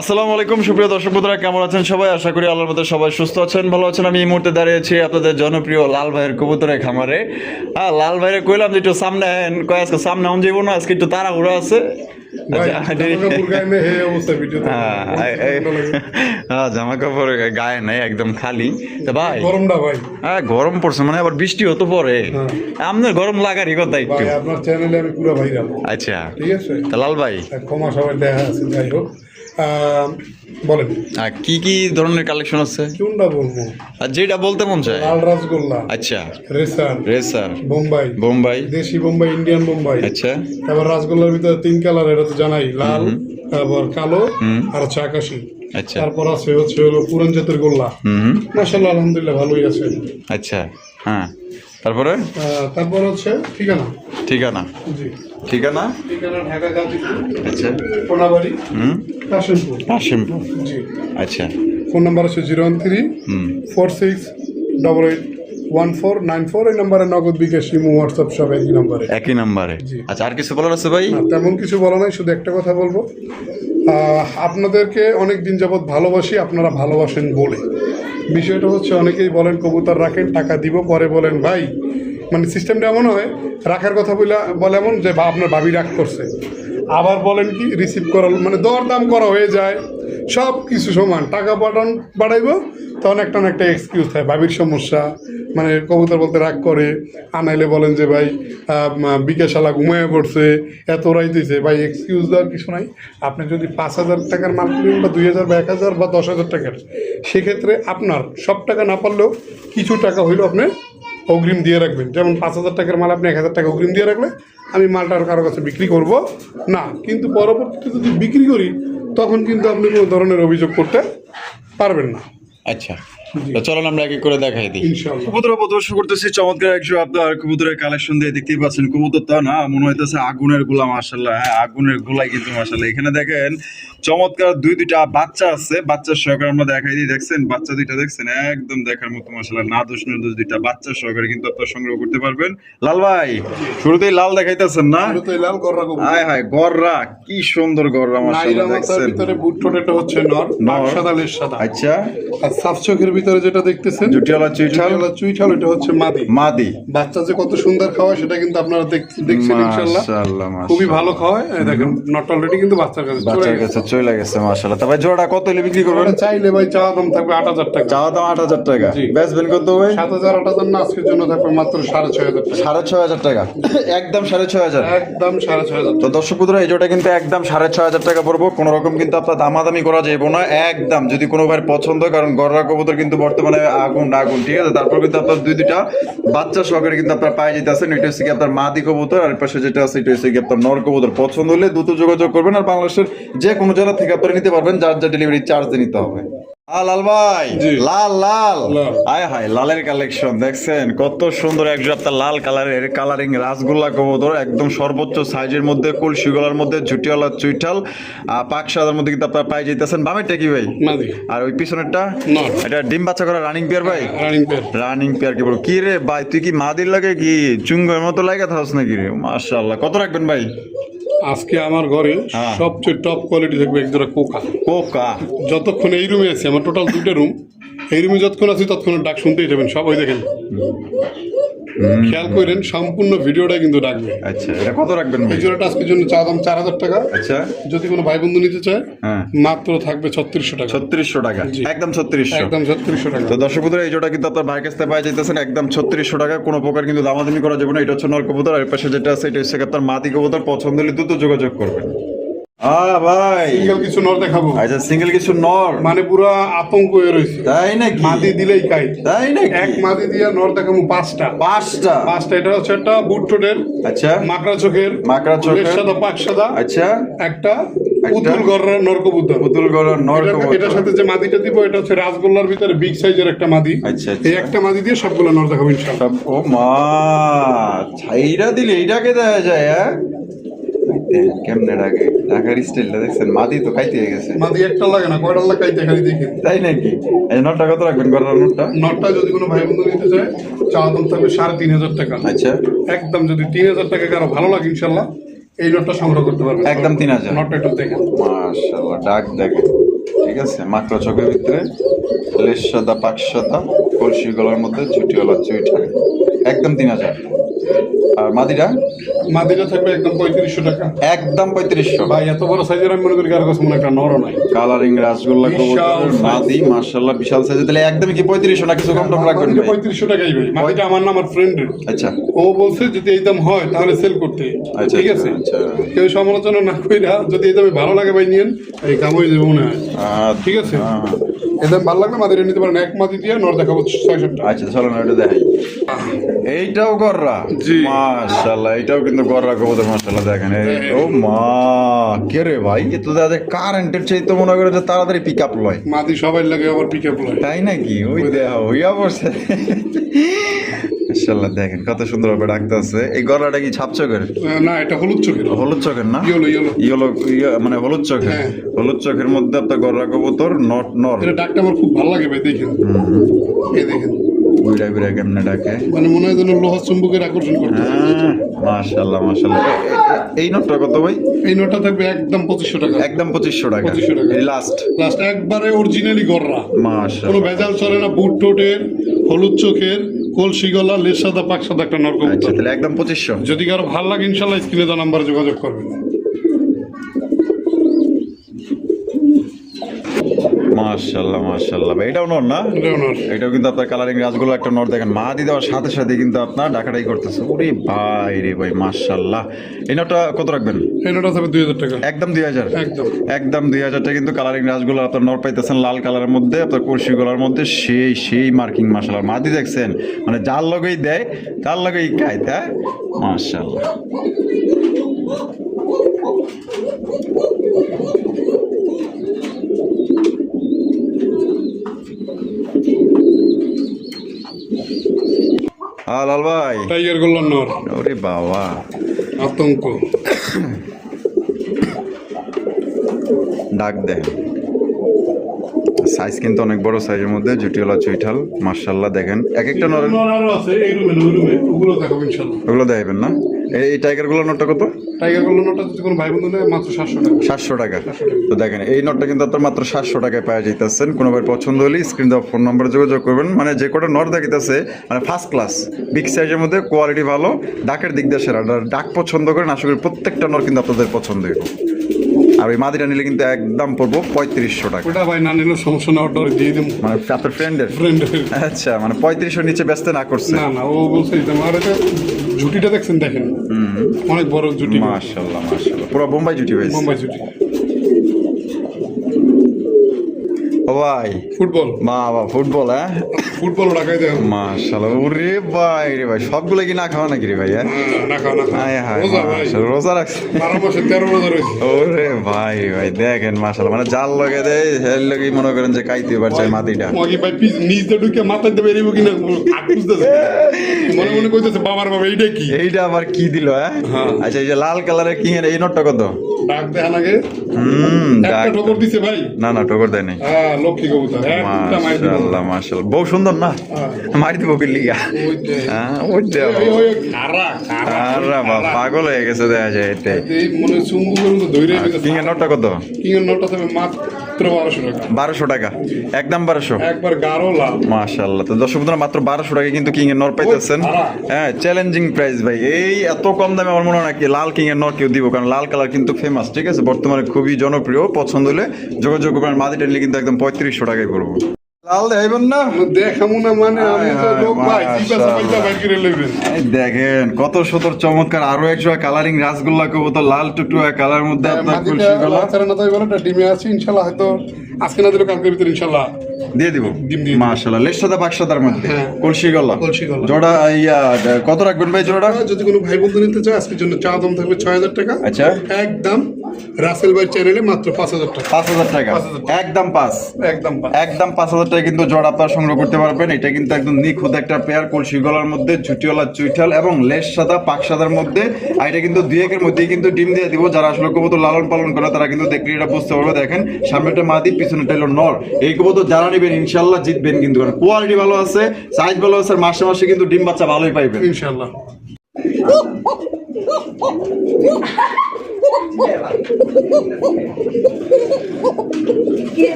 আসসালামু আলাইকুম সুপ্রিয় দর্শক বন্ধুরা, কেমন আছেন সবাই? আশা করি আল্লাহর মধ্যে সবাই সুস্থ আছেন, ভালো আছেন। আমি এই মুহূর্তে দাঁড়িয়েছি আপনাদের জনপ্রিয় লাল ভাইয়ের কবুতরের খামারে। লাল ভাইয়ের কইলাম যে একটু সামনে আইন, কয় আজকে সামনে আন যাইব না, আজকে একটু তাড়াহুড়ো আছে। জামা কাপড় গায়ে নাই, একদম খালি। তা ভাই গরমটা ভাই, হ্যাঁ গরম পড়ছে, মানে আবার বৃষ্টি হতে পরে আপনার গরম লাগারই কথা একটু। ভাই আপনার চ্যানেলে আমি পুরো ভাইরাল। আচ্ছা ঠিক আছে, তা লাল ভাই ক্ষমা সবাই দেখা আছে, যাই হোক বলেন কি কি ধরনের কালেকশন আছে? কোনটা বলবো? আর যেটা বলতে মন চায়। লাল রাসগোল্লা, আচ্ছা রেসার, রেসার, বোম্বাই, বোম্বাই, দেশি বোম্বাই, ইন্ডিয়ান বোম্বাই। আচ্ছা তারপর রাসগোল্লার ভিতরে 3 কালার, এটা তো জানাই, লাল, তারপর কালো আর হচ্ছে আকাশি। আচ্ছা তারপর আছে হচ্ছে হলো পুরান জাতের গোল্লা। মাশাআল্লাহ আলহামদুলিল্লাহ ভালোই আছে। আচ্ছা হ্যাঁ, তারপরে তারপর হচ্ছে ঠিকানা। ঠিকানা জি, ঠিকানা ঠিকানা ঢাকা গাজীপুর, আচ্ছা কোনাবাড়ি, কাশিমপুর। কাশিমপুর জি, আচ্ছা ফোন নাম্বার আছে 013-46881494। এই নাম্বারে নগদ বিকাশ, ইমো, হোয়াটসঅ্যাপ সব একই নাম্বারে। একই নাম্বারে। জি। আচ্ছা আর কিছু বলার আছে ভাই? না, তেমন কিছু বলা নাই, শুধু একটা কথা বলবো, আপনাদেরকে অনেক দিন যাবৎ ভালোবাসি, আপনারা ভালোবাসেন বলে। বিষয়টা হচ্ছে অনেকেই বলেন কবুতর রাখেন, টাকা দিব, পরে বলেন ভাই, মানে সিস্টেমটা এমন হয়, রাখার কথা বলে এমন যে আপনার ভাবি রাগ করছে, আবার বলেন কি রিসিভ করা, মানে দরদাম করা হয়ে যায়, সব কিছু সমান, টাকা বাড়াইব, তখন একটা না একটা এক্সকিউজ থাকে, ভাবির সমস্যা, মানে কবুতর বলতে রাগ করে, আনাইলে বলেন যে ভাই বিকাশালা ঘুমাইয়া পড়ছে, এত রাইতেছে। ভাই এক্সকিউজ দেওয়ার কিছু নাই। আপনি যদি 5,000 টাকার মাল কিনেন, বা 2,000 বা 1,000 বা 10,000 টাকার, সেক্ষেত্রে আপনার সব টাকা না পারলেও কিছু টাকা হইলেও আপনি অগ্রিম দিয়ে রাখবেন। যেমন 5,000 টাকার মাল আপনি 1,000 টাকা অগ্রিম দিয়ে রাখলে আমি মালটা আর কারো কাছে বিক্রি করব না, কিন্তু পরবর্তীতে যদি বিক্রি করি তখন কিন্তু আপনি কোনো ধরনের অভিযোগ করতে পারবেন না। আচ্ছা তো চলুন আমরা এক এক করে দেখাই দিই। ইনশাআল্লাহ। কবুতর প্রদর্শন করতেছি চমৎকার একশো আপনার কবুতরের কালেকশন দিয়ে দেখতেই পাচ্ছেন। কবুতর তা না মনে হইতেছে আগুনের গোলা, মাশাআল্লাহ। হ্যাঁ আগুনের গোলাই কিন্তু মাশাআল্লাহ। এখানে দেখেন চমৎকার দুইটা বাচ্চা আছে, বাচ্চার সহকারে আমরা দেখাই দিই। দেখছেন বাচ্চা দুইটা, দেখছেন একদম দেখার মতো মাশাআল্লাহ, না দোষ নির্দোষ দুইটা বাচ্চা সহকারে কিন্তু আপনারা সংগ্রহ করতে পারবেন। লাল ভাই শুরুতেই লাল দেখাইতেছেন না? শুরুতেই লাল গররা কবুতর। হায় হায় গররা, কি সুন্দর গররা মাশাআল্লাহ। দেখছেন ভিতরে বুট ঠোঁটেটা হচ্ছে নর, সাদা লেজ সাদা। আচ্ছা আর সাফ চোখের ভিতরে যেটা দেখতেছেন জুটিয়ালা চুইঠাল, চুইঠাল, এটা হচ্ছে মাদি। মাদি বাচ্চা যে কত সুন্দর খাওয়ায় সেটা কিন্তু আপনারা দেখছেন ইনশাআল্লাহ, মাশাআল্লাহ খুবই ভালো খাওয়ায়। এই দেখেন নট অলরেডি কিন্তু বাচ্চার কাছে চলে গেছে মাশাআল্লাহ। তবে জোড়া কত হলে বিক্রি করবেন? চাইলে ভাই চাওয়া দাম থাকবে 8,000 টাকা। চাওয়া দাম 8,000 টাকা, বেচবেন কত ভাই? 7,000 8,000 না, আজকের জন্য থাকবে মাত্র 6,500 টাকা। 6,500 টাকা, একদম 6,500, একদম 6,500। তো দর্শক বন্ধুরা এই জোড়া কিন্তু একদম 6,500 টাকা পড়বো। কোনো রকম কিন্তু আপনার দামাদামি করা যাবে না, একদম যদি কোনো ভাইয়ের পছন্দ, কারণ গররা কবুতর কিন্তু বর্তমানে আগুন আগুন, ঠিক আছে। তারপর কিন্তু আপনার দুইটা বাচ্চা সহকারে কিন্তু আপনার পায়ে যেতে আছেন। এটা হচ্ছে কি আপনার মাদি কবুতর, আর পাশে যেটা আছে এটা হচ্ছে কি আপনার নর কবুতর। পছন্দ হলে দ্রুত যোগাযোগ করবেন, আর বাংলাদেশের যে কোনো জায়গা থেকে আপনারা নিতে পারবেন, যার যা ডেলিভারি চার্জ দিয়ে নিতে হবে। লাল ভাই, লাল লাল আয় হায়, লালের কালেকশন দেখছেন কত সুন্দর। একজন আপনার লাল কালারের কালারিং রাসগোল্লা কবুতর, একদম সর্বোচ্চ সাইজের মধ্যে, কলসি গলার মধ্যে, ঝুটিওয়ালা চুইঠাল, পাক সাদার মধ্যে কিন্তু আপনার পাই যেতেছেন। বামেরটা কি ভাই? আর ওই পিছনেরটা এটা ডিম বাচ্চা করা রানিং পেয়ার ভাই? রানিং পেয়ার কি বলবো কি রে ভাই, তুই কি মাদির লাগে কি চুঙ্গের মতো লাগে থাকস নাকি রে? মাশাআল্লাহ। কত রাখবেন ভাই? আজকে আমার ঘরে সবচেয়ে টপ কোয়ালিটি থাকবে এক জোড়া কোকা। কোকা যতক্ষণ এই রুমে আছি, আমার টোটাল 2টা রুম, এই রুমে যতক্ষণ আছি ততক্ষণ ডাক শুনতেই যাবেন সব। ওই দেখেন, খেয়াল করেন সম্পূর্ণ ভিডিওটা কিন্তু ডাকবে। আচ্ছা এটা কত রাখবেন ভাই? এই জোড়াটা আজকের জন্য চা দাম 4,000 টাকা। আচ্ছা যদি কোনো ভাই বন্ধু নিতে চায় মাত্র থাকবে 3600 টাকা। 3600 টাকা, একদম 3600, একদম 3600 টাকা। তো দর্শক বন্ধুরা এই জোড়া কিন্তু আপনার ভাইয়ের কাছ থেকে পাই যেতেছেন একদম 3600 টাকা, কোনো প্রকার কিন্তু দামাদামি করা যাবে না। এটা হচ্ছে নর কবুতর, আর পাশে যেটা আছে এটা হচ্ছে আপনার মাদি কবুতর। পছন্দ হলে দ্রুত যোগাযোগ করবেন। ভাই সিঙ্গেল কিছু নর দেখাবো। আচ্ছা সিঙ্গেল কিছু নর, মানে পুরো আতঙ্ক হয়ে রয়েছে, তাই নাকি? মাদি দিলেই খাই, তাই নাকি? এক মাদি দিয়া নর দেখাবো 5টা। এটা হচ্ছে একটা বুট ঠোঁটের, আচ্ছা মাকড়া চোখের, সাদা পাক সাদা, আচ্ছা একটা পুতুল গড়ার নর কবুতর। পুতুল গড়ার নর কবুতর। এটার সাথে যে মাদিটা দিব এটা হচ্ছে রাসগোল্লার ভিতরে বিগ সাইজের একটা মাদি। আচ্ছা এই একটা মাদি দিয়ে সবগুলো নর দেখাবো ইনশাআল্লাহ। ও মা, ছাইরা দিলে এইটাকে দেখা যায়? হ্যাঁ কেমনে ডাকে, ঢাকার স্টাইলটা দেখছেন। মাদি তো খাইতে গেছে, মাদি একটা লাগে না, কয়টা লাগে খাইতে খালি দেখি, তাই নাকি? এই নটটা কত রাখবেন? গড়ার নটটা নটটা যদি কোনো ভাই বন্ধু নিতে চায় চাওয়া দাম থাকবে 3,500 টাকা। আচ্ছা একদম যদি 3,000 টাকা কারো ভালো লাগে ইনশাআল্লাহ এই নটটা সংগ্রহ করতে পারবে, একদম 3,000। নটটা একটু দেখেন, মাশাআল্লাহ ডাক দেখেন। ঠিক আছে, মাত্র চোখের ভিতরে, লেস সাদা পাক সাদা, কলসি গলার মধ্যে ঝুটিওয়ালা চুইঠাল, একদম 3000। আর মাদিরা মাদিটা থাকবে একদম 3500 টাকা। একদম 3500। ভাই এত বড় সাইজের আমি মনে করি কারো কাছে মনে একটা নরও নাই। কালারিং রাসগোল্লা বিশাল কবুতরের size। মাদি মাশাআল্লাহ বিশাল সাইজ। তাহলে একদমই কি 3500 না কিছু কম টম রাখবেন মাদিটা ভাই? 3500 টাকাই ভাই। মাদিটা আমার না আমার ফ্রেন্ডের। আচ্ছা ও বলছে যদি এই দাম হয় তাহলে সেল করতে। আচ্ছা, ঠিক আছে, আচ্ছা। কেউ সমালোচনা না কইরা যদি এই দামে ভালো লাগে ভাই নিয়েন, এই কাম হয়ে যাবে মনে হয়। ঠিক আছে, এই দাম ভালো লাগলে মাদিটা নিতে পারেন। এক মাদি দিয়ে নর দেখাবো 600 টাকা। আচ্ছা চলো না এটা দেখাই। এইটাও গররা, জি। মাশাআল্লাহ এটাও কিন্তু গররা কবুতর মাশাআল্লাহ দেখেন। ও মা কে রে ভাই, এ তো দাদা কারেন্টের চাইতে মনে করে যে তাড়াতাড়ি পিক আপ লয়। মাদি সবাই লাগে আবার পিক আপ লয়। তাই নাকি? ওই দেখা হইয়া বসে মাশাআল্লাহ দেখেন কত সুন্দর ভাবে ডাকতেছে। এই গররাটা কি ছাপ চোখের? না এটা হলুদ চোখের। হলুদ চোখের না, ইয়েলো ইয়েলো। ইয়েলো মানে হলুদ চোখের। হ্যাঁ। হলুদ চোখের মধ্যে আপনার গররা কবুতর নট নর। এটা ডাকটা আমার খুব ভালো লাগে ভাই, দেখেন এই দেখেন বুড়া বুড়া কেমনে ডাকে, মানে মনে হয় যেন লোহা চুম্বকের আকর্ষণ করতেছে। মাশাআল্লাহ মাশাআল্লাহ। এই নোটটা কত ভাই? এই নোটটা থাকবে একদম 2500 টাকা। একদম 2500 টাকা। 2500 টাকা। এই লাস্ট লাস্ট একবারে অরিজিনালি গররা, কোনো মাশাআল্লাহ। ভেজাল চলে না। বুট টোটের, হলুদ চোখের, কলসি গলা, লেস সাদা পাক সাদা একটা নর আচ্ছা কবুতর। তাহলে একদম 2500। যদি কারো ভালো লাগে ইনশাল্লাহ স্ক্রিনে দেওয়া নাম্বারে যোগাযোগ করবেন। মাশাআল্লাহ মাশাআল্লাহ ভাই, এটাও নর না? এটাও নর। এটাও কিন্তু আপনার কালারিং রাজগুলো একটা নর দেখেন, মা দি দেওয়ার সাথে সাথে কিন্তু আপনার ডাকাটাই করতেছে। ওরে ভাই রে ভাই মাশাআল্লাহ। এই নরটা কত রাখবেন? এই নোটটা থাকবে 2000 টাকা। একদম 2000। একদম একদম 2000 টাকা কিন্তু কালারিং রাজগুলো আপনার নর পাইতেছেন লাল কালারের মধ্যে, আপনার কলসি গলার মধ্যে সেই মার্কিং মাশাআল্লাহ। মাদি দেখছেন মানে যার লগেই দেয় তার লগেই খায়, তাই মাশাআল্লাহ। লাল ভাই, টাইগার গোল্লার নর, ওরে বাবা আতঙ্ক। ডাক দেন, সাইজ কিন্তু অনেক বড় সাইজের মধ্যে জুটিওয়ালা চুইঠাল মাশাআল্লাহ দেখেন। এক একটা নর নর আরো আছে এই রুমে, ওই রুমে ওগুলো দেখাবো ইনশাল্লাহ। ওগুলো দেখাবেন না? এই টাইগার গুলোর নটটা কত? টাইগার গোল্লার নরটা যদি কোনো ভাই বন্ধু নেয় মাত্র 700 টাকা। 700 টাকা। তো দেখেন এই নটটা কিন্তু আপনার মাত্র 700 টাকায় পাওয়া যাইতেছেন। কোনো ভাই পছন্দ হলে স্ক্রিন দেওয়া ফোন নম্বরে যোগাযোগ করবেন। মানে যে কটা নট দেখিতেছে মানে ফার্স্ট ক্লাস বিগ সাইজের মধ্যে, কোয়ালিটি ভালো, ডাকের দিক দিয়ে সেরা। ডাক পছন্দ করেন আশা করি প্রত্যেকটা নট কিন্তু আপনাদের পছন্দ হইব। আর ওই মাদিটা নিলে কিন্তু একদম পড়বো 3500 টাকা। ওটা ভাই না নিলে সমস্যা না, অর্ডার দিয়ে দেবো। মানে আপনার ফ্রেন্ডের? ফ্রেন্ডের। আচ্ছা মানে 3500 নিচে ব্যস্ত না করছে? না না, ও বলছে দিতাম। আর এটা ঝুটিটা দেখছেন, দেখেন অনেক বড় ঝুটি। মাশাআল্লাহ মাশাআল্লাহ, পুরো বোম্বাই জুটি হয়েছে। মুম্বাই ঝুটি। ও ভাই ফুটবল, বাবা ফুটবল, হ্যাঁ ফুটবল ঢাকায় দেন। মাশাআল্লাহ। ওরে ভাই রে ভাই, সবগুলো কি না খাওয়া নাকি রে ভাই? হ্যাঁ না খাও না খাও। হায় হায় রোজা ভাই, মাশাআল্লাহ, রোজা রাখছে 12 মাসে 13 রোজা রয়েছে। ওরে ভাই রে ভাই দেখেন মাশাআল্লাহ, মানে জাল লগে দেয় হেল লগেই মনে করেন যে খাইতে পারছে মাটিটা। মাগি ভাই পিস নিজ দিয়ে ঢুকে মাথায় দেবে এরিব কিনা আট বুঝতেছে। মনে মনে কইতেছে বাবার বাবা এইটা কি? এইটা আবার কি দিল? হ্যাঁ আচ্ছা, এই যে লাল কালারের কি এই নোটটা কত? ডাক দেখান আগে। ডাক একটা ঠোকর দিছে ভাই। না না ঠোকর দেয় নাই। হ্যাঁ লক্ষ্মী কবুতর একটা মাই দিব। মাশাআল্লাহ মাশাআল্লাহ, বহু সুন্দর না? মারি দিব কি লিগা? ওই যে হ্যাঁ ওই দে ওই খারা খারা আরে বাবা পাগল হয়ে গেছে দেখা যায় এটাই। এই মনে চুম্বু করুন তো ধইরে গেছে। কিং এর নোটটা কত? কিং এর নোটটা থাকবে মাত্র 1200 টাকা। 1200 টাকা, একদম 1200। একবার গাঢ় লাল। মাশাআল্লাহ। তো দর্শক বন্ধুরা মাত্র 1200 টাকা কিন্তু কিং এর নর পাইতেছেন। হ্যাঁ চ্যালেঞ্জিং প্রাইস ভাই। এই এত কম দামে আমার মনে হয় না কি লাল কিং এর নর কেউ দিব, কারণ লাল কালার কিন্তু ফেমাস, ঠিক আছে, বর্তমানে খুবই জনপ্রিয়। পছন্দ হলে যোগাযোগ করবেন। মাদিটা নিলে কিন্তু একদম 3500 টাকায় করবো। লাল দেখাইবেন না? দেখামু না মানে আমি তো লোক ভাই জিজ্ঞাসা পাইতা ভাই করে লইবেন। এই দেখেন কত সুন্দর চমৎকার আরো এক জোড়া কালারিং রাসগোল্লা কবুতর, লাল টুকটুয়া কালার মধ্যে আপনার মাদিটা কলসি গলা লাচারা না তাই বলে এটা ডিমে আছে ইনশাআল্লাহ, হয়তো আজকে না দিলে কালকের ভিতরে ইনশাআল্লাহ দিয়ে দিব। ডিম দিয়ে মাশাআল্লাহ, লেস সাদা বাক্স সাদার মধ্যে হ্যাঁ। কলসি গলা। কলসি গলা। জোড়া ইয়া কত রাখবেন ভাই জোড়াটা? যদি কোনো ভাই বন্ধু নিতে চায় আজকের জন্য চা দাম থাকবে 6000 টাকা। আচ্ছা একদম রাসেল ভাই চ্যানেলে মাত্র 5000 টাকা। 5000 টাকা, 5000 টাকা। একদম 5। একদম একদম 5000 টাকা কিন্তু জোড়া আপনারা সংগ্রহ করতে পারবেন। এটা কিন্তু একদম নিখুঁত একটা পেয়ার, কলসি গলার মধ্যে ঝুটিওয়ালা চুইঠাল এবং লেস সাদা পাক সাদার মধ্যে। আর এটা কিন্তু 2 একের মধ্যেই কিন্তু ডিম দিয়ে দিব। যারা আসলে কবুতর লালন পালন করে তারা কিন্তু দেখলে এটা বুঝতে পারবে। দেখেন সামনেটা মাদি, পিছনেটা হলো নর। এই কবুতর যারা নেবেন ইনশাআল্লাহ জিতবেন কিন্তু, কারণ কোয়ালিটি ভালো আছে, সাইজ ভালো আছে, আর মাসে মাসে কিন্তু ডিম বাচ্চা ভালোই পাইবেন ইনশাআল্লাহ।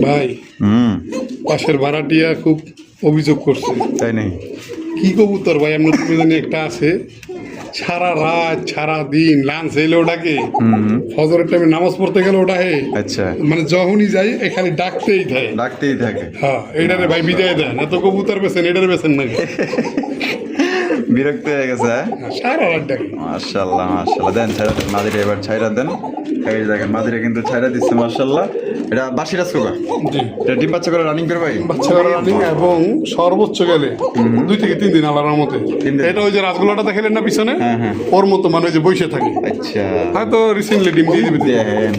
ভাই পাশের ভাড়াটিয়া খুব অভিযোগ করছে। তাই নেই? কি কবুতর ভাই আপনার তুমি জানি একটা আছে, সারা রাত সারা দিন লাঞ্চ এলে ওটাকে, ফজরের টাইমে নামাজ পড়তে গেলে ওটা হে, আচ্ছা, মানে যখনই যাই এখানে ডাকতেই থাকে। ডাকতেই থাকে। হ্যাঁ, এইটারে ভাই বিদায় দেন, এত কবুতর বেছেন, এটারে বেছেন নাকি? বিরক্ত হয়ে গেছে। সারা রাত ডাকে। মাশাআল্লাহ মাশাআল্লাহ, দেন ছাইরা দেন মাদিরা, এবার ছাইরা দেন। এই দেখেন মাদিরা কিন্তু ছাইরা দিচ্ছে মাশাআল্লাহ। এটা বাসিরাজ কোকা, জি, এটা ডিম বাচ্চা করে রানিং করে ভাই, বাচ্চা করা রানিং, এবং সর্বোচ্চ গেলে 2 থেকে 3 দিন আল্লাহর রহমতে। 3 দিন। এটা ওই যে রাজগোলাটা দেখলেন না পিছনে, হ্যাঁ। ওর মতো মানে ওই যে বসে থাকে, আচ্ছা, হয়তো রিসেন্টলি ডিম দিয়ে দিবে। দেখেন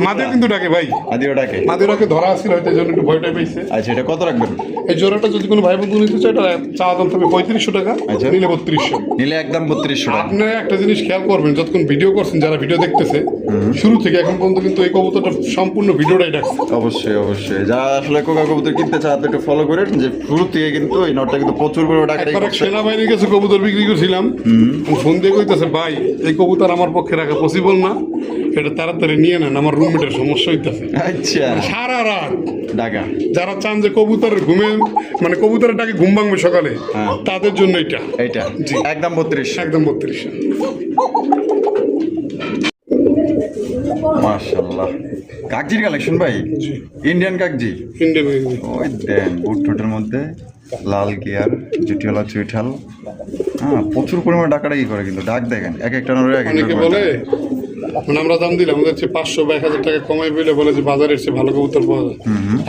মাদের কিন্তু ডাকে ভাই, মাদিরাটাকে। মাদেরকে ধরা আসছিল হয়তো, এই জন্য একটু ভয়টা পেয়েছে। আচ্ছা, এটা কত রাখবেন? এই জোড়াটা যদি কোনো ভাই বন্ধু নিতে চায়, এটা চাওয়া দাম থাকবে 3500 টাকা, আচ্ছা। নিলে 3200। নিলে একদম 3200 টাকা। আপনি একটা জিনিস খেয়াল করবেন, যতক্ষণ ভিডিও করছেন, যারা ভিডিও দেখতেছে শুরু থেকে এখন পর্যন্ত, কিন্তু এই কবুতরটা সম্পূর্ণ ভিডিওটাই ডাকছে। অবশ্যই অবশ্যই, যারা আসলে কোকা কবুতর কিনতে চায় আপনি একটু ফলো করেন, যে শুরু থেকে কিন্তু এই নটটা কিন্তু প্রচুর করে টাকা একবার এক সেনাবাহিনীর কাছে কবুতর বিক্রি করছিলাম, ফোন দিয়ে কইতেছে, ভাই এই কবুতর আমার পক্ষে রাখা পসিবল না, এটা তাড়াতাড়ি নিয়ে নেন, আমার রুমমেটের সমস্যা হইতেছে। আচ্ছা, সারা রাত টাকা। যারা চান যে কবুতরের ঘুমে, মানে কবুতরের ডাকে ঘুম ভাঙবে সকালে, হ্যাঁ। তাদের জন্য এটা এইটা জি। একদম 3200। একদম 3200। মাশাআল্লাহ, কাকজির কালেকশন ভাই, জি, ইন্ডিয়ান কাকজি। ইন্ডিয়ান। ওই দেন বুট ঠোঁটের মধ্যে লাল গিয়ার, জুটিওয়ালা চুইঠাল। হ্যাঁ, প্রচুর পরিমাণে ডাকাডাকি করে, কিন্তু ডাক দেখেন এক একটা নড়ে এক অনেকে একটা বলে, মানে আমরা দাম দিলাম, আমাদের চেয়ে 500 বা 1000 টাকা কমাই বলে বলে যে বাজারের চেয়ে ভালো কবুতর পাওয়া যায়।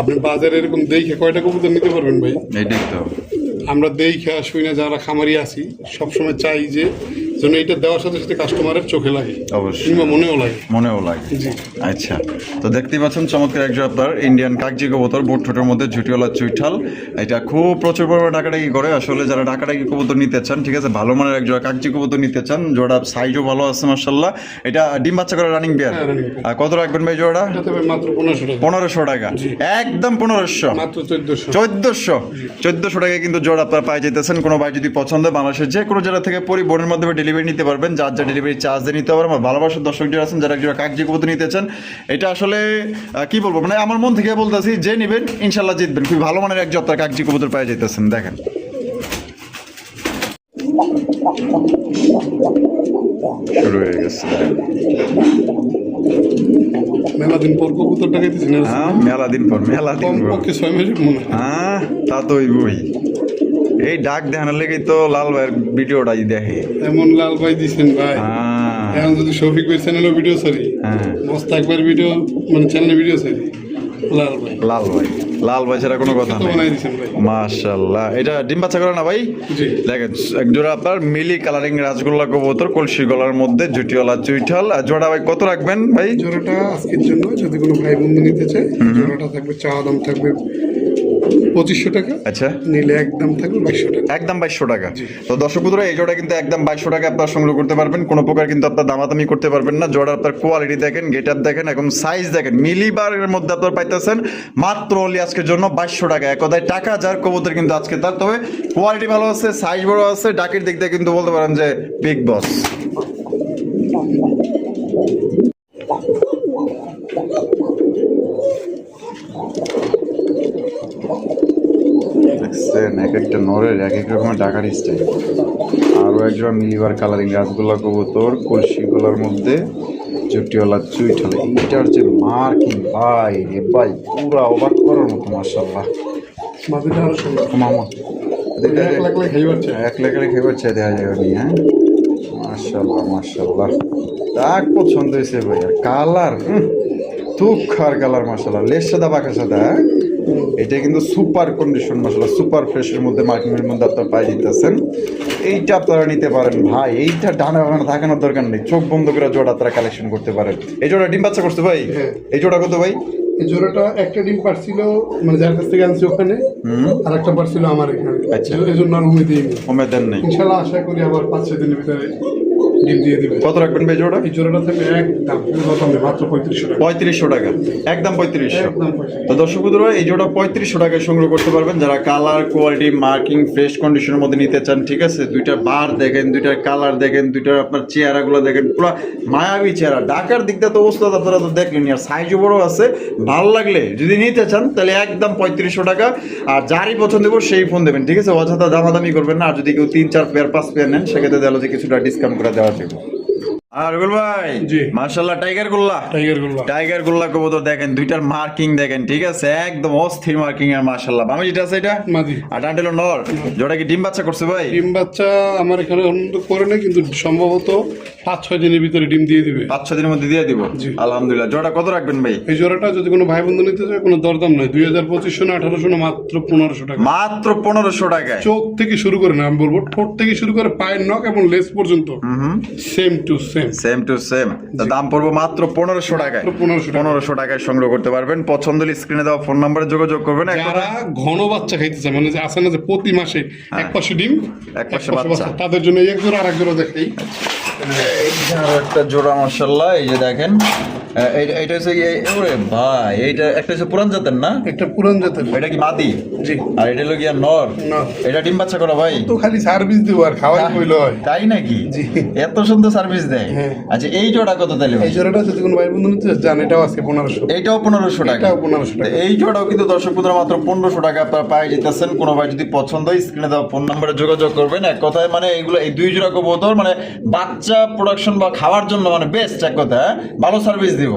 আপনি বাজারে এরকম দেখে কয়টা কবুতর নিতে পারবেন ভাই? এইটাই তো। আমরা দেখে শুই না, যারা খামারি আছি সবসময় চাই যে যেন এইটা দেওয়ার সাথে সাথে কাস্টমারের চোখে লাগে, অবশ্যই কিংবা মনেও লাগে। মনেও লাগে। জি, আচ্ছা, তো দেখতেই পাচ্ছেন চমৎকার একজন আপনার ইন্ডিয়ান কাকজি কবুতর, বুট ঠোঁটের মধ্যে ঝুটিওয়ালা চুইঠাল। এটা খুব প্রচুর পরিমাণে ডাকাডাকি করে। আসলে যারা ডাকাডাকি কবুতর নিতে চান, ঠিক আছে, ভালো মানের একজোড়া কাকজি কবুতর নিতে চান, জোড়া সাইজও ভালো আছে মাশাআল্লাহ। এটা ডিম বাচ্চা করে রানিং পেয়ার। হ্যাঁ, running pair। আর কত রাখবেন ভাই জোড়া? এটাতে ভাই মাত্র 1500 টাকা, 1500 টাকা, একদম 1500, মাত্র 1400। 1400 টাকায় কিন্তু জোড়া আপনারা পাই যেতেছেন। কোনো ভাই যদি পছন্দ হয়, বাংলাদেশের যে কোনো জেলা থেকে পরিবহনের মাধ্যমে ডেলিভারি নিতে পারবেন, যার যা ডেলিভারি চার্জ দিয়ে নিতে পারবেন। আমার ভালোবাসার দর্শক যারা আছেন, যারা একজোড়া কাকজি কবুতর নিতে চান, এটা আসলে কি বলবো, মানে আমার মন থেকে বলতেছি, যে নেবেন ইনশাল্লাহ জিতবেন। খুবই ভালো মানের একজন আপনার কাকজি কবুতর পাই যেতেছেন। দেখেন শুরু হয়ে গেছে। মেলা দিন পর কবুতর টাকা দিচ্ছি না, হ্যাঁ, মেলা দিন পর কমপক্ষে 6 মাস মনে হয়। হ্যাঁ, তা তো ওই এই ডাক দেখানোর লেগেই তো লাল ভাইয়ের ভিডিওটাই দেখে। এমন লাল ভাই দিচ্ছেন ভাই, হ্যাঁ এখন যদি শফিক ভাই চ্যানেলে ভিডিও ছাড়ি, হ্যাঁ, মোস্তাক ভাইয়ের ভিডিও, মানে চ্যানেলে ভিডিও ছাড়ি, লাল ভাই লাল ভাই ছাড়া কোনো কথা কত নেই। বানাই দিচ্ছেন ভাই। মাশাআল্লাহ, এটা ডিম বাচ্চা করে না ভাই? জি, দেখেন একজোড়া আপনার মিলি কালারিং রাজগোল্লা কবুতর, কলসি গলার মধ্যে জুটিওয়ালা চুইঠাল। আর জোড়া ভাই কত রাখবেন ভাই? জোড়াটা আজকের জন্য যদি কোনো ভাই বন্ধু নিতে চায়, জোড়াটা থাকবে, চাওয়া দাম থাকবে 2500 টাকা, আচ্ছা, নিলে একদম থাকবে 2200 টাকা। একদম 2200 টাকা। তো দর্শক বন্ধুরা, এই জোড়া কিন্তু একদম 2200 টাকা আপনার সংগ্রহ করতে পারবেন। কোনো প্রকার কিন্তু আপনার দামাদামি করতে পারবেন না। জোড়ার আপনার কোয়ালিটি দেখেন, গেট আপ দেখেন, এবং সাইজ দেখেন, মিলিবারের মধ্যে আপনার পাইতেছেন মাত্র অনলি আজকের জন্য 2200 টাকা। এক কথায় টাকা যার কবুতর কিন্তু আজকে তার। তবে কোয়ালিটি ভালো আছে, সাইজ বড় আছে, ডাকের দিক দিয়ে কিন্তু বলতে পারেন যে বিগ বস। দেখছেন এক একটা নরের এক এক রকমের ডাকার স্টাইল। আরও একজন মিলিবার কালারিং রাসগোল্লা কবুতর, কলসি গলার মধ্যে জুটিওয়ালা চুইঠাল। এইটার যে মার্কিং ভাই রে ভাই, পুরা অবাক করার মতো মাশাআল্লাহ। মাঝেটা আরো সুন্দর, মামা এক লাখ লাখ খাইবার চাই। এক লেখারে খেয়ে দেখা যাবে নি। হ্যাঁ, মাশাআল্লাহ মাশাআল্লাহ, ডাক পছন্দ হয়েছে ভাই। আর কালার তুখার কালার মাশাআল্লাহ, লেস সাদা বাঁকা সাদা। এটা কিন্তু সুপার কন্ডিশন মাশাআল্লাহ, সুপার ফ্রেশের মধ্যে, মার্কিংয়ের মধ্যে আপনারা পাই দিতেছেন। এইটা আপনারা নিতে পারেন ভাই। এইটা ডানা বাগানো থাকানোর দরকার নেই, চোখ বন্ধ করে জোড়া আপনারা কালেকশন করতে পারেন। এই জোড়া ডিম বাচ্চা করছে ভাই? হ্যাঁ। এই জোড়া কত ভাই? এই জোড়াটা একটা ডিম পারছিল, মানে যার কাছ থেকে আনছি ওখানে, আর একটা পারছিল আমার এখানে। আচ্ছা। এই জন্য আর উমে দিইনি। কমে দেন নাই? ইনশাল্লাহ আশা করি আবার 5-6 দিনের ভিতরে ডিম দিয়ে দিবে। কত রাখবেন ভাই জোড়া? এই জোড়াটা থেকে একদম প্রথমে মাত্র 3500 টাকা। 3500 টাকা, একদম 3500। একদম 3500। তো দর্শক বন্ধুরা এই জোড়া 3500 টাকায় সংগ্রহ করতে পারবেন যারা কালার কোয়ালিটি মার্কিং ফ্রেশ কন্ডিশনের মধ্যে নিতে চান। ঠিক আছে, দুইটা বার দেখেন, দুইটার কালার দেখেন, দুইটার আপনার চেহারাগুলো দেখেন, পুরো মায়াবী চেহারা। ঢাকার দিকটা তো অবস্থা আপনারা তো দেখলেন, আর সাইজও বড় আছে। ভালো লাগলে যদি নিতে চান তাহলে একদম 3500 টাকা। আর যারই পছন্দ হবে সেই ফোন দেবেন। ঠিক আছে, অযথা দামাদামি করবেন না। আর যদি কেউ 3-4 পেয়ার 5 পেয়ার নেন সেক্ষেত্রে দেখা যে কিছুটা ডিসকাউন্ট করে দেওয়া যাবে। আর রুবেল ভাই, জি। মাশাআল্লাহ টাইগার গোল্লা কবুতর দেখেন, দুইটার মার্কিং দেখেন। ঠিক আছে, একদম অস্থির মার্কিং। আর মাশাআল্লাহ বামে যেটা আছে এটা মাদি। আর ডান্ডেল নর। জোড়া কি ডিম বাচ্চা করছে ভাই? ডিম বাচ্চা আমার এখানে অন্য করে নেই, কিন্তু সম্ভবত 5-6 দিনের ভিতরে ডিম দিয়ে দিবে। 5-6 দিনের মধ্যে দিয়ে দিব। জি। আলহামদুলিল্লাহ। জোড়া কত রাখবেন ভাই? এই জোড়াটা যদি কোনো ভাই বন্ধু নিতে চায় কোনো দরদাম নয়, 2500 না 1800 না, মাত্র 1500 টাকা। মাত্র 1500 টাকায়। চোখ থেকে শুরু করে না, আমি বলবো ঠোঁট থেকে শুরু করে পায়ের নখ এবং লেজ পর্যন্ত same to same. Same to same. দাম পড়বো মাত্র 1500 টাকায়। 1500 টাকায় সংগ্রহ করতে পারবেন। পছন্দ হলে স্ক্রিনে দেওয়া ফোন নম্বরে যোগাযোগ করবেন। যারা ঘন বাচ্চা খাইতে চায়, মানে যে আছে না যে প্রতি মাসে এক পাশে ডিম এক পাশে বাচ্চা, তাদের জন্য এক জোড়া আর এক জোড়া দেখাই। আর একটা জোড়া মাশাআল্লাহ, এই যে দেখেন এইটা হচ্ছে ওরে ভাই, এইটা একটা হচ্ছে পুরান জাতের না? একটা পুরান জাতের। এটা কি মাদি? জি। আর এটা হলো গিয়া নর। না, এটা ডিম বাচ্চা করা ভাই? তো খালি সার্ভিস দিব আর খাওয়াই কইলো হয়। তাই নাকি? জি। এত সুন্দর সার্ভিস দেয়। হ্যাঁ। আচ্ছা এই জোড়া কত তাহলে ভাই? এই জোড়াটা যদি কোনো ভাই বন্ধু নিতে চান, এটাও আছে 1500। এইটাও 1500 টাকা। এটাও 1500 টাকা। এই জোড়াও কিন্তু দর্শক বন্ধুরা মাত্র 1500 টাকা আপনারা পাই যেতেছেন। কোনো ভাই যদি পছন্দ হয় স্ক্রিনে দেওয়া ফোন নম্বরে যোগাযোগ করবেন। এক কথায় মানে এইগুলো এই দুই জোড়া কবুতর মানে বাচ্চা প্রোডাকশন বা খাওয়ার জন্য মানে বেস্ট। এক কথা ভালো সার্ভিস দিব।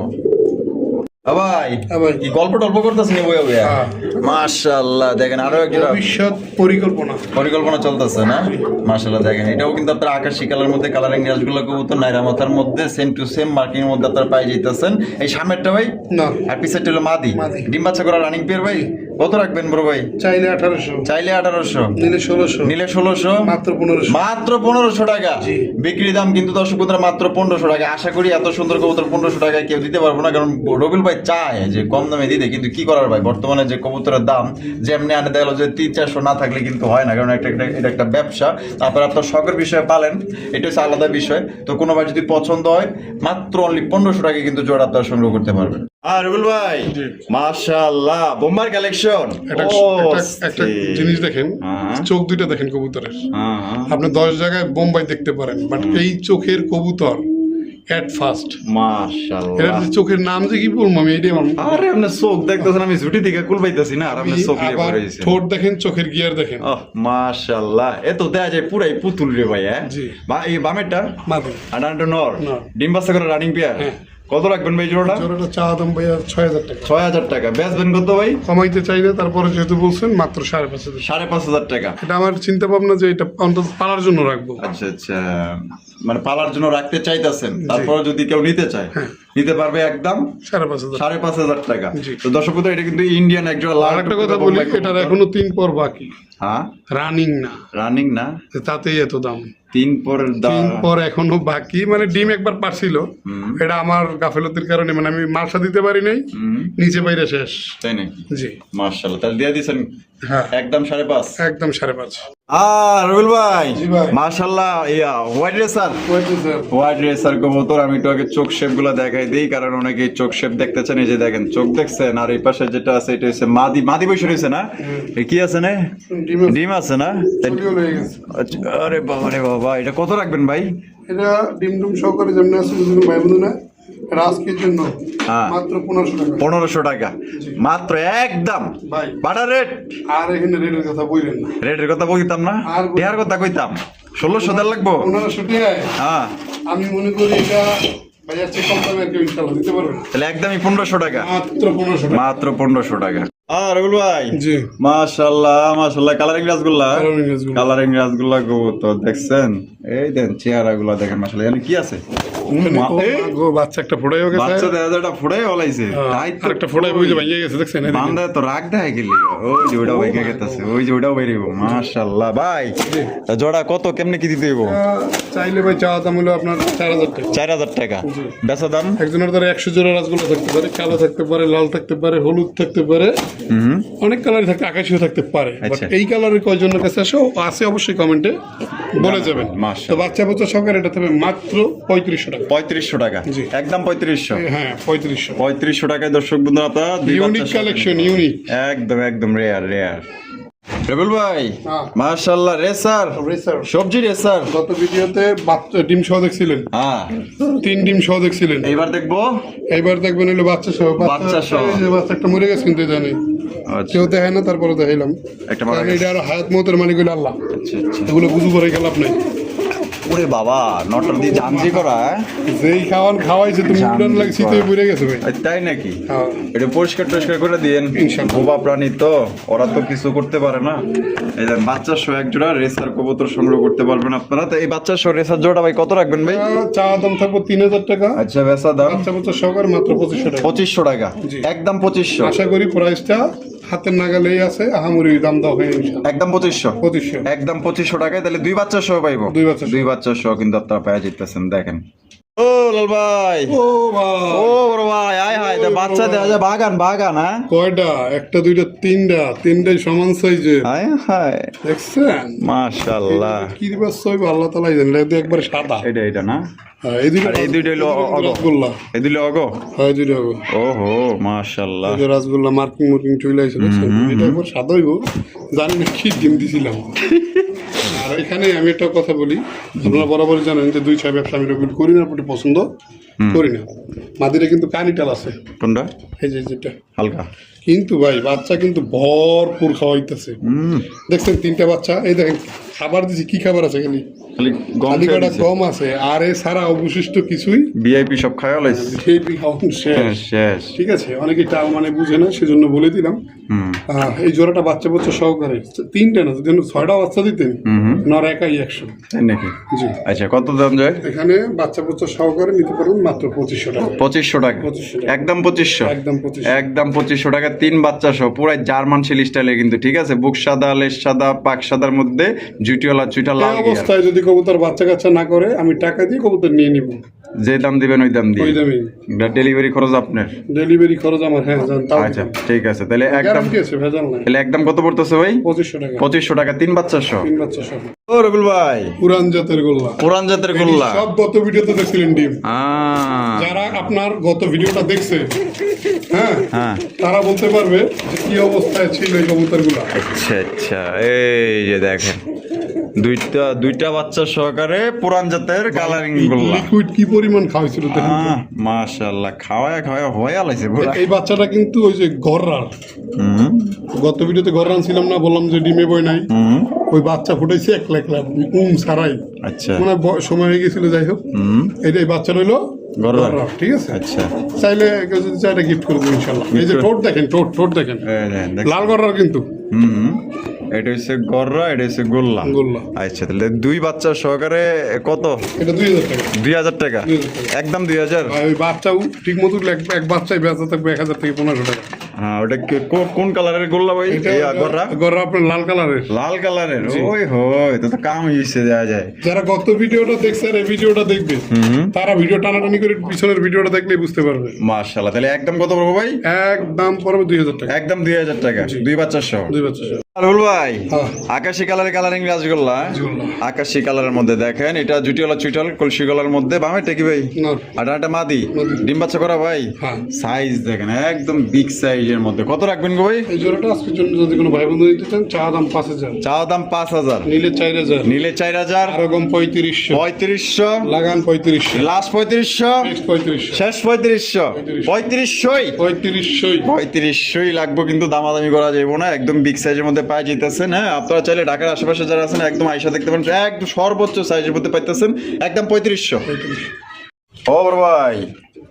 ভাই ভাই। কি গল্প টল্প করতেছেন বইয়া বইয়া? হ্যাঁ। মাশাআল্লাহ দেখেন আরো একটা ভবিষ্যৎ পরিকল্পনা চলতেছে না? মাশাআল্লাহ দেখেন এটাও কিন্তু আপনারা আকাশি কালার মধ্যে কালারিং রাসগুলো কবুতর নাইরা মাথার মধ্যে সেম টু সেম মার্কিং এর মধ্যে আপনারা পাই যাইতেছেন। এই সামনেরটা ভাই না, আর পিছেরটা হলো মাদি। মাদি। ডিম বাচ্চা করা রানিং পেয়ার ভাই। কত রাখবেন বড় ভাই? চাইলে 1800, চাইলে 1800, নিলে 1600, নিলে 1600, মাত্র 1500। মাত্র 1500 টাকা। জি। বিক্রি দাম কিন্তু দর্শক বন্ধুরা মাত্র 1500 টাকা। আশা করি এত সুন্দর কবুতর 1500 টাকায় কেউ দিতে পারবো না, কারণ রবিউল ভাই চায় যে কম দামে দিতে, কিন্তু কি করার ভাই, বর্তমানে যে কবুতরের দাম যেমনি আনে দেখা গেলো যে 300-400 না থাকলে কিন্তু হয় না, কারণ এটা একটা ব্যবসা। আপনার আপনার শখের বিষয়ে পালেন, এটা হচ্ছে আলাদা বিষয়। তো কোনো ভাই যদি পছন্দ হয় মাত্র অনলি 1500 টাকায় কিন্তু জোড়া আপনারা সংগ্রহ করতে পারবেন। আর রবিউল ভাই মাশাআল্লাহ বোম্বার কালেকশন। একটা জিনিস দেখেন, চোখ দুইটা দেখেন কবুতরের। আপনি 10 জায়গায় বোম্বাই দেখতে পারেন, বাট এই চোখের কবুতর এট ফার্স্ট মাশাআল্লাহ। এর যে চোখের নাম যে কি বলবো আমি, এটাই আমার। আরে আপনি চোখ দেখতেছেন, আমি ঝুটি থেকে কুল পাইতাছি না, আর আপনি চোখ লিয়ে আবার পড়ে গেছেন। ঠোঁট দেখেন, চোখের গিয়ার দেখেন। ওহ মাশাআল্লাহ, এত দেখা যায় পুরাই পুতুল রে ভাই। হ্যাঁ জি। এই বামেরটা মাদি। আর ডানটা নর। নর। ডিম বাচ্চা করে রানিং পেয়ার। হ্যাঁ। কত রাখবেন ভাই জোড়াটা? জোড়াটা চা দাম ভাই 6000 টাকা। 6000 টাকা। বেচবেন কত ভাই? কমাইতে চাইলে তারপরে যেহেতু বলছেন মাত্র 5,500। 5500 টাকা। এটা আমার চিন্তা ভাবনা যে এটা অন্তত পালার জন্য রাখবো। আচ্ছা আচ্ছা, মানে পালার জন্য রাখতে চাইতেছেন, তারপরে যদি কেউ নিতে চায় নিতে পারবে একদম 5,500। 5500 টাকা। জি। তো দর্শক বন্ধু, এটা কিন্তু ইন্ডিয়ান একজোড়া লাল। আর একটা কথা বলি, এটার এখনো 3 পর বাকি। হ্যাঁ রানিং না, রানিং না, তাতেই এত দাম। 3 পরের 3 পর এখনো বাকি, মানে ডিম একবার পারছিল, এটা আমার গাফেলতির কারণে মানে আমি মার্শা দিতে পারি নাই, নিচে বাইরে শেষ। তাই নাকি? জি। মাশাআল্লাহ, তাহলে দিয়ে দিছেন হ্যাঁ, একদম 5.5। একদম 5.5। আর রবিউল ভাই জি ভাই। মাশাআল্লাহ, হোয়াইট রেসার কবুতর। আমি একটু আগে চোখ শেপ গুলা দেখাই দিই, কারণ অনেকে চোখ শেপ দেখতে চান। এই যে দেখেন চোখ দেখছেন, আর এই পাশে যেটা আছে এটা হচ্ছে মাদি বসে রয়েছে না? কি আছে না? ডিম আছে না? আচ্ছা, আরে বাবা রে বাবা, এটা কত রাখবেন ভাই? এটা ডিম ডুম সহকারে যেমন আছে, যদি ভাই বন্ধু না আজকের জন্য হ্যাঁ। মাত্র 1500 টাকা। 1500 টাকা মাত্র, একদম ভাই বাটার রেট। আর এখানে রেটের কথা বললেন না, রেটের কথা বলতাম না, আর টিয়ার কথা কইতাম। 1600 টাকা লাগবো। 1500 টাকায় হ্যাঁ, আমি মনে করি এটা বাজার চেয়ে কম দামে কেউ ইনশাআল্লাহ দিতে পারবে না। তাহলে একদমই 1500 টাকা। মাত্র 1500 টাকা। মাত্র 1500 টাকা। আর রবিউল ভাই জি। মাশাআল্লাহ colouring rasgulla. Colouring rasgulla. Colouring rasgulla কবুতর দেখছেন, এই দেন চেহারা গুলা দেখেন। মাশাআল্লাহ এখানে কি আছে? বাচ্চা একটা ফোড়াই গেছে, বাচ্চা দেখা ফুটাই ওলাইছে। তাই তো একটা ফোড়াই বুঝে ভাঙিয়ে গেছে, দেখছেন? বান্দা তো রাগ দেয় গেলি। ওই যে ওটাও ভেঙে গেছে, ওই যে ওটাও বেরিয়ে। মাশাআল্লাহ ভাই, জোড়া কত কেমনে কি দিতে হইব? চাইলে ভাই চাওয়া দাম হলো আপনার 4000 টাকা। 4000 টাকা বেচা দাম। একজনের ধরে 100 জোড়া রাসগোল্লা থাকতে পারে, কালো থাকতে পারে, লাল থাকতে পারে, হলুদ থাকতে পারে, হুম। অনেক কালারই থাকতে, আকাশিও থাকতে পারে, বাট আচ্ছা। এই কালারের কয়জনের কাছে আছে অবশ্যই কমেন্টে বলে যাবেন। মাশাআল্লাহ। তো বাচ্চা বাচ্চা সহকারে এটা থাকবে মাত্র 3500 টাকা। 3500 টাকা, জি। একদম 3500। হ্যাঁ 3500। 3500 টাকায় দর্শক বন্ধু আপনারা দুই ইউনিক বাচ্চা কালেকশন, ইউনিক। একদম একদম রেয়ার রেয়ার। রেবেল ভাই হ্যাঁ। মাশাআল্লাহ, রেসার রেসার। সবজি রেসার। গত ভিডিওতে বাচ্চা ডিম সহ দেখছিলেন, হ্যাঁ 3 ডিম সহ দেখছিলেন। এইবার দেখবো এইবার দেখবেন হলো বাচ্চা সহ। বাচ্চা সহ। এই যে বাচ্চা একটা মরে গেছে কিন্তু জানি আচ্ছা কেউ দেখে না, তারপরে দেখাইলাম। একটা মারা কারণ গেছে। এটা আর হায়াত মতের মালিক হইলো আল্লাহ। আচ্ছা আচ্ছা। এগুলো বুঝু পরে গেল আপনি। ওরে বাবা, নটর দিয়ে জানজি করা, যেই খাওয়াইছে তুমি উড়ান লাগছি তো মরে গেছে ভাই। তাই নাকি? হ্যাঁ। এটা পরিষ্কার টরিষ্কার করে দিয়েন। ইনশাআল্লাহ। বোবা প্রাণী তো, ওরা তো কিছু করতে পারে না। এই যে বাচ্চা সহ এক জোড়া রেসার কবুতর সংগ্রহ করতে পারবেন আপনারা। তো এই বাচ্চা সহ রেসার জোড়া ভাই কত রাখবেন ভাই? চা দাম থাকবো 3000 টাকা। আচ্ছা বেচা দাম বাচ্চা বাচ্চা সহকারে মাত্র 2500 টাকা। 2500 টাকা, জি। একদম 2500। আশা করি প্রাইসটা হাতের নাগালেই আছে, আহামরি দাম দেওয়া হয় ইনশাআল্লাহ। একদম 2500, 2500। একদম 2500 টাকায় তাহলে দুই বাচ্চা সহ পাইবো। দুই বাচ্চা সহ। দুই বাচ্চা সহ কিন্তু আপনারা পেয়ে যেতেছেন। দেখেন ও লাল ভাই, ও ভাই, ও বড় ভাই, আয় হায়, তা বাচ্চা দেওয়া যায় বাগান বাগান। হ্যাঁ কয়টা? একটা দুইটা তিনটাই সমান সাইজের। হায় হায়, দেখছেন? মাশাআল্লাহ। কি দিবা সইব আল্লাহ তাআলাই জানেন। এটা একবারে সাদা। এটা না? হ্যাঁ, এই দুইটা আর এই দুইটা হলো অগো। রসগোল্লা। এই দিলে অগো। হ্যাঁ, এই দুইটা হবে। ওহো মাশাআল্লাহ। এই যে রসগোল্লা মার্কিং চলে আসছে, দেখছেন? এটা একবার সাদা হইব, জানি না কি ডিম দিছিলাম। আর এখানে আমি একটা কথা বলি, আপনারা বরাবরই জানেন যে 2-6 ব্যবসা আমি রেগুল করি না, আপনি পছন্দ করি না। মাদিরে কিন্তু কানিটাল আছে, কোনটা? এই যে যেটা হালকা। কিন্তু ভাই বাচ্চা কিন্তু ভরপুর খাওয়াইতেছে। দেখছেন 3টা বাচ্চা, এই দেখেন খাবার দিছি, কি খাবার আছে খালি খালি গম খালি খেয়ে কটা দিছে। কম আছে, আর এ ছাড়া অবশিষ্ট কিছুই ভিআইপি সব খাওয়া লাইছে। খেয়ে খাওয়ানো শেষ। শেষ। ঠিক আছে, অনেকে টাও মানে বুঝে না, সেজন্য বলে দিলাম। হুম। এই জোড়াটা বাচ্চা বাচ্চা সহকারে 3টা না, যদি 6টা বাচ্চা দিতেন নর একাই 100। তাই নাকি? জি। আচ্ছা কত দাম যায়? এখানে বাচ্চা বাচ্চা সহকারে নিতে পারবেন মাত্র 2500 টাকা। 2500 টাকা, 2500 টাকা। একদম 2500, একদম 2500। একদম 2500 টাকা। 3 বাচ্চা সহ পুরাই জার্মান শিল স্টাইলে কিন্তু, ঠিক আছে? বুক সাদা, লেজ সাদা, পাক সাদার মধ্যে জুটিওয়ালা চুইটা এই লাল গিয়ার। অবস্থায় যদি কবুতর বাচ্চা কাচ্চা না করে, আমি টাকা দিয়ে কবুতর নিয়ে নিব, যে দাম দিবেন ওই দাম দিয়ে। ওই দামে। ডেলিভারি খরচ আপনার। ডেলিভারি খরচ আমার, হ্যাঁ জান, তাও আচ্ছা ঠিক আছে, তাহলে একদম গ্যারান্টি আছে, ভেজাল নাই। তাহলে একদম কত পড়তেছে ভাই? 2500 টাকা। 2500 টাকা 3 বাচ্চা সহ। 3 বাচ্চা সহ। ও রবিল ভাই, পুরান জাতের গোল্লা। পুরান জাতের গোল্লা। সব গত ভিডিওতে দেখছিলেন ডিম। আহ, যারা আপনার গত ভিডিওটা দেখছে, হ্যাঁ, হ্যাঁ তারা বলতে পারবে যে কি অবস্থায় ছিল এই কবুতরগুলো। আচ্ছা আচ্ছা, এই যে দেখেন দুইটা বাচ্চা সহকারে পুরান জাতের কালারিং গোল্লা। লিকুইড কি পরিমাণ খাওয়াইছিল দেখেন তো। মাশাআল্লাহ, খাওয়ায় হয়ে আলাইছে পুরা। এই বাচ্চাটা কিন্তু ওই যে গররার, হুম গত ভিডিওতে গররান ছিলাম না, বললাম যে ডিমে বই নাই, হুম। ওই বাচ্চা ফুটাইছে 1 লাখ ছাড়াই। আচ্ছা। মানে সময় হয়ে গেছিল, যাই হোক। হুম। এই বাচ্চা রইলো গররার। গররার, ঠিক আছে? আচ্ছা। চাইলে কেউ যদি চাইলে গিফট করে দেবো ইনশাল্লাহ। এই যে ঠোঁট দেখেন, ঠোঁট দেখেন, এই দেখেন, লাল গররার কিন্তু। হুম। এটা হচ্ছে গররা, এটা হচ্ছে গোল্লা। গোল্লা। আচ্ছা, তাহলে 2 বাচ্চা সহকারে কত? এটা 2000 টাকা। 2000 টাকা, 2000 টাকা। একদম 2000। আর ওই বাচ্চাও ঠিক মতো এক বাচ্চায় বেচা থাকবে 1000 থেকে 1500 টাকা। হ্যাঁ, ওটা কোন কালারের গোল্লা ভাই? এই গররা গররা আপনার লাল কালারের। লাল কালারের। ওই হয়, এটা তো কাম হইছে দেয়া যায়। যারা গত ভিডিওটা দেখছে আর এই ভিডিওটা দেখবে, তারা ভিডিও টানাটানি করে পিছনের ভিডিওটা দেখলেই বুঝতে পারবে। মাশাআল্লাহ, তাহলে একদম কত পড়বো ভাই? একদম পড়বে 2000 টাকা। একদম 2000 টাকা, 2 বাচ্চা সহ। 2 বাচ্চা সহ। আলুল ভাই, হ্যাঁ। আকাশি কালারের কালারিং রাজগোল্লা। রাজগোল্লা। আকাশি কালারের মধ্যে দেখেন, এটা জুটিওয়ালা চুইটাল কলসি গলার মধ্যে। বামে টেকি ভাই, না, আর একটা মাদি মাদি। ডিম বাচ্চা করা ভাই। হ্যাঁ। সাইজ দেখেন একদম বিগ সাইজের মধ্যে। কত রাখবেন গো ভাই? এই জোড়াটা আজকের জন্য যদি কোনো ভাই বন্ধু নিতে চান, চা দাম 5000, চাওয়া দাম 5000, নিলে 4000, নিলে 4000, আরো কম 3500, 3500, লাগান 3500, লাস্ট 3500, নেক্সট 3500, শেষ 3500, 3500 3500 লাগবে। কিন্তু দামাদামি করা যাবে না, একদম বিগ সাইজের মধ্যে পাই যেতেছেন। হ্যাঁ, আপনারা চাইলে ঢাকার আশেপাশে যারা আছেন একদম আইসা দেখতে পারেন, একদম সর্বোচ্চ সাইজের মধ্যে পাইতেছেন, একদম 3500। ও বড় ভাই,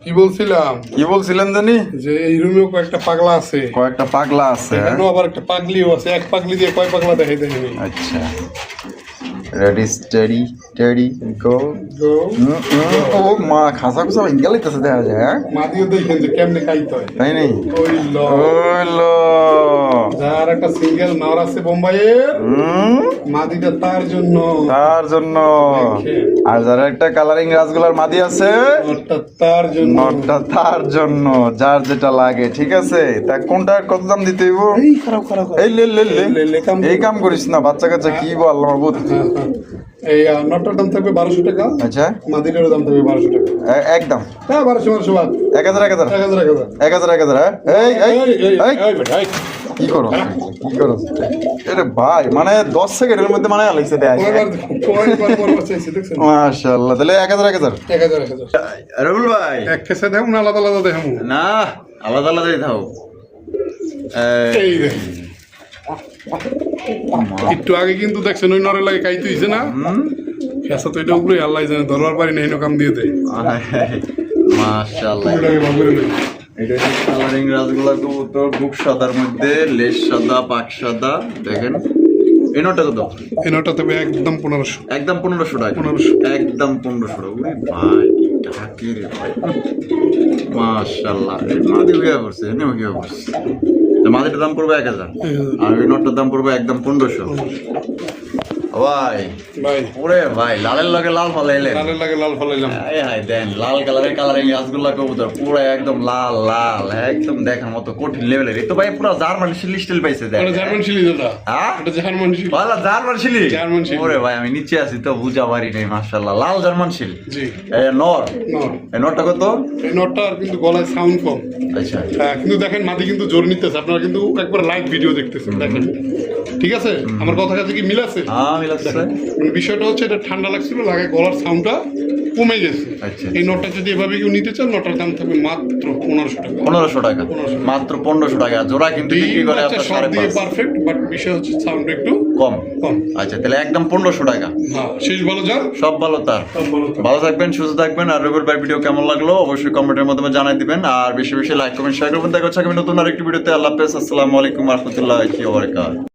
কি বলছিলাম? কি বলছিলেন জানি? যে এই রুমেও কয়েকটা পাগলা আছে, কয়েকটা পাগলা আছে। এখানেও আবার একটা পাগলিও আছে। এক পাগলি দিয়ে কয় পাগলা দেখাই দেয়নি। আচ্ছা, রেডি স্টেডি টেডি গো। গো। ও মা, খাসা খুসা ইঙ্গালিতেছে দেখা যায়। হ্যাঁ, মাদিও দেখেন যে কেমনে খাইতে হয়। তাই নেই? ওই ল, ওই লো। যার একটা সিঙ্গেল নর আছে বোম্বাইয়ের, মাদিটা তার জন্য। তার জন্য দেখেন। আর যারা একটা কালারিং রাসগোল্লার মাদি আছে নটটা তার জন্য। নটটা তার জন্য, যার যেটা লাগে, ঠিক আছে? তা কোনটা কত দাম দিতে হইব? এই খারাপ খারাপ খারাপ। এই লে লে লে লে কাম এই কাম করিস না, বাচ্চা কাচ্চা কি বল মাহবুব। হ্যাঁ, হ্যাঁ। এই নটটার দাম থাকবে 1200 টাকা, আচ্ছা, মাদিটারও দাম থাকবে 1200 টাকা। একদম হ্যাঁ 1200 বাদ। 1000 1000 1000 1000। 1000 1000। এই এই এই এই বেটা, এই। কি করো কি করো? আরে ভাই মানে 10 সেকেন্ডের মধ্যে মানে আলাইছে দেখ। কয়বার চাইছি দেখছেন? মাশাআল্লাহ, তাহলে 1000 1000। 1000 1000। রবুল ভাই, এক কেসে দেবো না আলাদা আলাদা দেখাবো? না আলাদা আলাদাই দাও। এই রে। একটু আগে কিন্তু দেখছেন ওই নরের লাগে কাইতে হইছে না? ফেসা তো এটা উপরে আল্লাহ জানে, ধরবার পারি না, এই কাম দিয়ে দেয়। মাশাআল্লাহ, ওটাকে ভাগ করে নেই। এটা হচ্ছে কালারিং রাসগোল্লা কবুতর, বুক সাদার মধ্যে লেস সাদা, পাক সাদা। দেখেন এই নটটা কত? এই নটটা তবে একদম 1500। একদম 1500 টাকা। 1500। একদম 1500 টাকা। ওরে ভাই কি ঢাকি রে ভাই, মাশাআল্লাহ। এই মাদি হইয়া পড়ছে, এনে হইয়া পড়ছে। তো মাদিটার দাম পড়বে 1000, আর ওই নটটার দাম পড়বে একদম 1500। ভাই ভাই ওরে ভাই, লালের লগে লাল ফলাইলেন। লালের লাগে লাল ফলাইলাম। এই হাই দেন, লাল কালারের কালারিং রাসগোল্লা কবুতর, পুরো একদম লাল লাল, একদম দেখার মতো কঠিন লেভেলের। এই তো ভাই পুরো জার্মান শিলি স্টাইল পাইছে দেখ। এটা জার্মান শিলি দাদা। হ্যাঁ এটা জার্মান শিলি। ভালো জার্মান শিলি। জার্মান শিলি। ওরে ভাই আমি নিচে আছি তো বুঝা পারি নাই, মাশাআল্লাহ। লাল জার্মান শিলি। জি। এই নর, নট। এই নরটা কত? এই নটটা আর কিন্তু গলায় সাউন্ড কম। আচ্ছা, কিন্তু দেখেন মাদি কিন্তু জোর নিতেছে, আপনারা কিন্তু একবার লাইভ ভিডিও দেখতেছেন, দেখেন ঠিক আছে? আমার কথা কাছে কি মিল আছে? হ্যাঁ মিলাচ্ছে। মানে বিষয়টা হচ্ছে এটা ঠান্ডা লাগছিল, লাগে গলার সাউন্ডটা কমে গেছে। আচ্ছা। এই নটটা যদি এভাবে কেউ নিতে চান, নটার দাম থাকবে মাত্র 1500 টাকা। 1500 টাকা, মাত্র 1500 টাকা। জোড়া কিন্তু বিক্রি করে আচ্ছা, আপনার সব দিয়ে 5.5 পারফেক্ট, বাট বিষয় হচ্ছে সাউন্ড একটু কম। কম। আচ্ছা তাহলে একদম 1500 টাকা। হ্যাঁ, শেষ ভালো যান, সব ভালো তার। সব ভালো থাকুন। ভালো থাকবেন, সুস্থ থাকবেন। আর রবিবার ভাই ভিডিও কেমন লাগলো অবশ্যই কমেন্টের মাধ্যমে জানাই দিবেন, আর বেশি বেশি লাইক কমেন্ট শেয়ার করবেন। দেখা হচ্ছে আগামী নতুন আরেকটি ভিডিওতে। আল্লাহ হাফেজ, আসসালামু আলাইকুম ওয়া রাহমাতুল্লাহি ওয়া বারাকাতুহু।